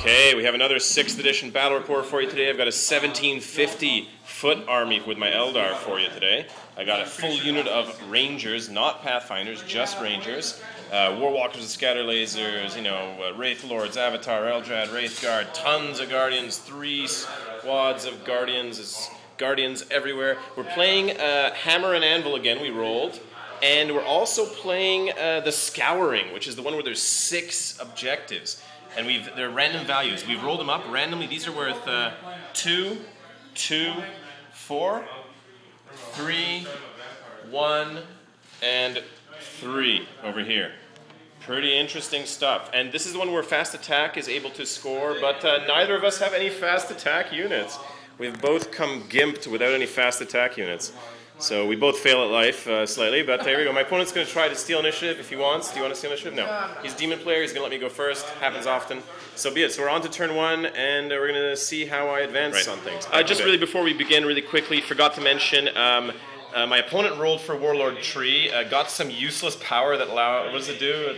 Okay, we have another 6th edition battle report for you today. I've got a 1750 foot army with my Eldar for you today. I got a full unit of Rangers, not Pathfinders, just Rangers. Warwalkers with scatter lasers, you know, Wraithlords, Avatar, Eldrad, Wraithguard, tons of Guardians, 3 squads of Guardians everywhere. We're playing Hammer and Anvil again, we rolled. And we're also playing the Scouring, which is the one where there's 6 objectives. And they're random values. We've rolled them up randomly. These are worth 2, 2, 4, 3, 1, and 3 over here. Pretty interesting stuff. And this is the one where fast attack is able to score, but neither of us have any fast attack units. We've both come gimped without any fast attack units. So we both fail at life slightly, but there we go. My opponent's going to try to steal initiative if he wants. Do you want to steal initiative? No. He's a demon player. He's going to let me go first. Happens often. So be it. So we're on to turn 1, and we're going to see how I advance on things. Just really before we begin, really quickly, forgot to mention my opponent rolled for Warlord Tree, got some useless power that what does it do?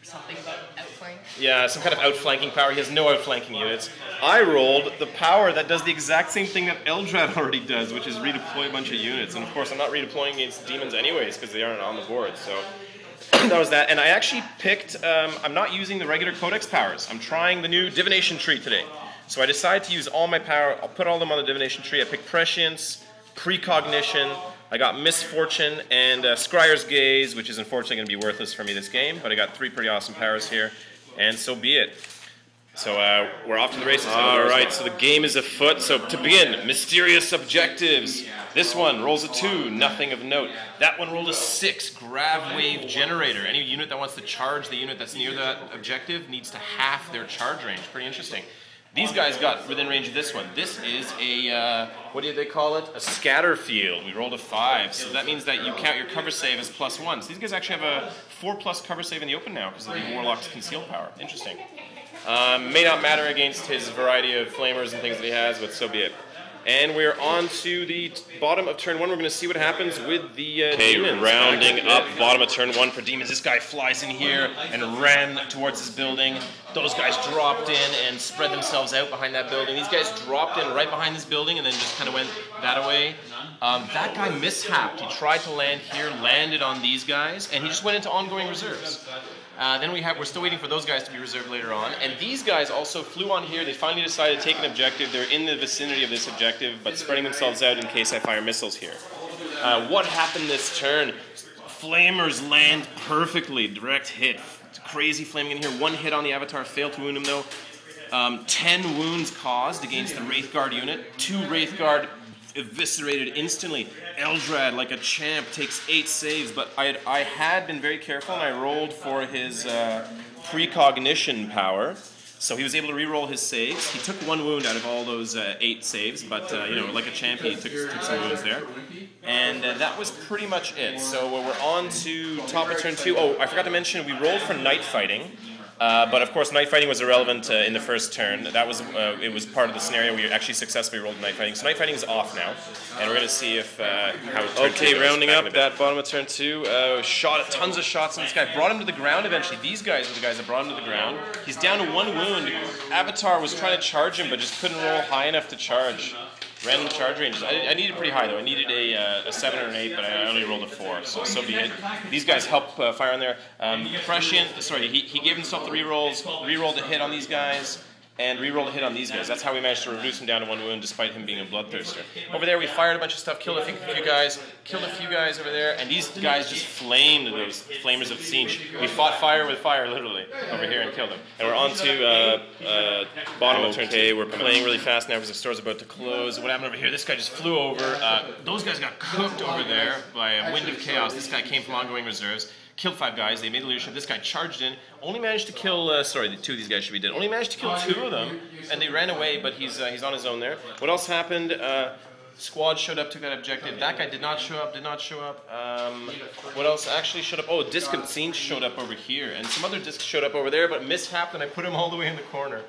Something about outflank? Yeah, some kind of outflanking power. He has no outflanking units. I rolled the power that does the exact same thing that Eldrad already does, which is redeploy a bunch of units. And of course, I'm not redeploying against demons anyways, because they aren't on the board. So that was that. And I actually picked, I'm not using the regular Codex powers. I'm trying the new Divination Tree today. So I decided to use all my power. I'll put all of them on the Divination Tree. I picked Prescience, Precognition, I got Misfortune, and Scryer's Gaze, which is unfortunately going to be worthless for me this game, but I got 3 pretty awesome powers here, and so be it. So we're off to the races. Alright, so the game is afoot. So to begin, mysterious objectives. This one rolls a 2, nothing of note. That one rolled a 6, Grav Wave Generator. Any unit that wants to charge the unit that's near that objective needs to half their charge range. Pretty interesting. These guys got within range of this one. This is a, what do they call it? A scatter field. We rolled a 5, so that means that you count your cover save as +1. So these guys actually have a 4+ cover save in the open now because of the Warlock's Conceal power. Interesting. May not matter against his variety of flamers and things that he has, but so be it. And we're on to the bottom of turn 1. We're going to see what happens with the demons. Rounding up bottom of turn 1 for demons. This guy flies in here and ran towards this building. Those guys dropped in and spread themselves out behind that building. These guys dropped in right behind this building and then just kind of went that way. That guy mishapped. He tried to land here, landed on these guys, and he just went into ongoing reserves. Then we're still waiting for those guys to be reserved later on. And these guys also flew on here. They finally decided to take an objective. They're in the vicinity of this objective, but spreading themselves out in case I fire missiles here. What happened this turn? Flamers land perfectly. Direct hit. Crazy flaming in here. 1 hit on the Avatar. Failed to wound him, though. 10 wounds caused against the Wraithguard unit. 2 Wraithguard eviscerated instantly. Eldrad, like a champ, takes 8 saves, but I had been very careful and I rolled for his precognition power, so he was able to re-roll his saves. He took 1 wound out of all those 8 saves, but you know, like a champ, he took some wounds there. And that was pretty much it. So we're on to top of turn 2. Oh, I forgot to mention, we rolled for night fighting. But of course, night fighting was irrelevant in the first turn. That was it was part of the scenario. We actually successfully rolled night fighting. So night fighting is off now, and we're going to see if how it turns. Okay, rounding up that bottom of turn 2. Shot tons of shots on this guy. Brought him to the ground eventually. These guys were the guys that brought him to the ground. He's down to 1 wound. Avatar was trying to charge him, but just couldn't roll high enough to charge. Random charge ranges. I needed pretty high though. I needed a 7 or an 8, but I only rolled a 4, so be it. These guys help fire on there. Prescient, sorry, he gave himself the rerolls, rerolled a hit on these guys, and rerolled a hit on these guys. That's how we managed to reduce him down to 1 wound despite him being a bloodthirster. Over there we fired a bunch of stuff, killed a few guys over there, and these guys just flamed those flamers of Siege. We fought fire with fire literally over here and killed them. And we're on to bottom of turn 2. We're playing really fast now because the store's about to close. What happened over here? This guy just flew over. Those guys got cooked over there by a wind of chaos. This guy came from ongoing reserves. Killed 5 guys, they made the leadership, this guy charged in, only managed to kill, sorry, 2 of these guys should be dead, only managed to kill 2 of them, and they ran away, but he's on his own there. What else happened? Squad showed up, took that objective. That guy did not show up, What else actually showed up? Oh, Disc of Scenes showed up over here, and some other discs showed up over there, but mishapped, and I put him all the way in the corner.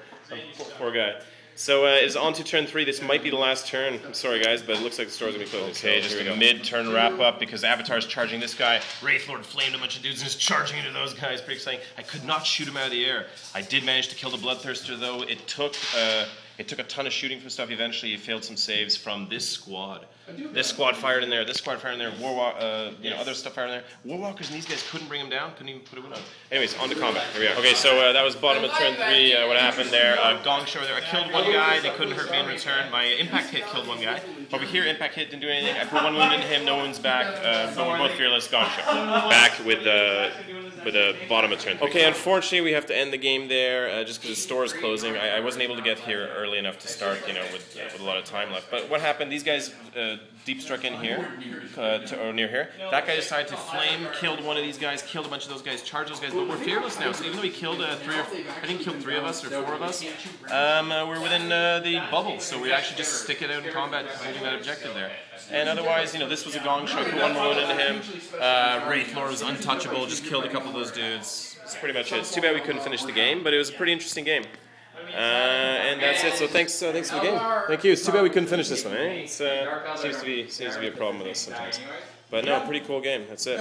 Poor guy. So it's on to turn 3. This might be the last turn. I'm sorry, guys, but it looks like the store's going to be closing. Okay, so just a mid-turn wrap-up because Avatar's charging this guy. Wraithlord flamed a bunch of dudes and is charging into those guys. Pretty exciting. I could not shoot him out of the air. I did manage to kill the Bloodthirster, though. It took a ton of shooting from stuff. Eventually, he failed some saves from this squad. This squad fired in there. This squad fired in there. Other stuff fired in there. Warwalkers and these guys couldn't bring him down. Couldn't even put a win on. Anyways, on to combat. Here we are. Okay, so that was bottom of turn 3. What happened there? Gong show there. I killed one guy. They couldn't hurt me in return. My impact hit killed one guy. Over here, impact hit didn't do anything. I put one wound into him. No wounds back. But we're both fearless. Gong show. Back with the bottom of turn 3. Okay, unfortunately, we have to end the game there just because the store is closing. I wasn't able to get here early enough to start, with a lot of time left. But what happened? These guys deep struck in here, or near here. That guy decided to flame, killed one of these guys, killed a bunch of those guys, charged those guys. But we're fearless now. So even though he killed I think he killed 3 of us or 4 of us, we're within the bubble. So we actually just stick it out in combat, holding that objective there. And otherwise, this was a gong show. Put one wound into him. Wraithlord was untouchable. Just killed a couple of those dudes. That's pretty much it. It's too bad we couldn't finish the game, but it was a pretty interesting game. And that's it. So thanks for the game. Thank you. It's too bad we couldn't finish this one. It seems to be a problem with us sometimes. But no, pretty cool game. That's it.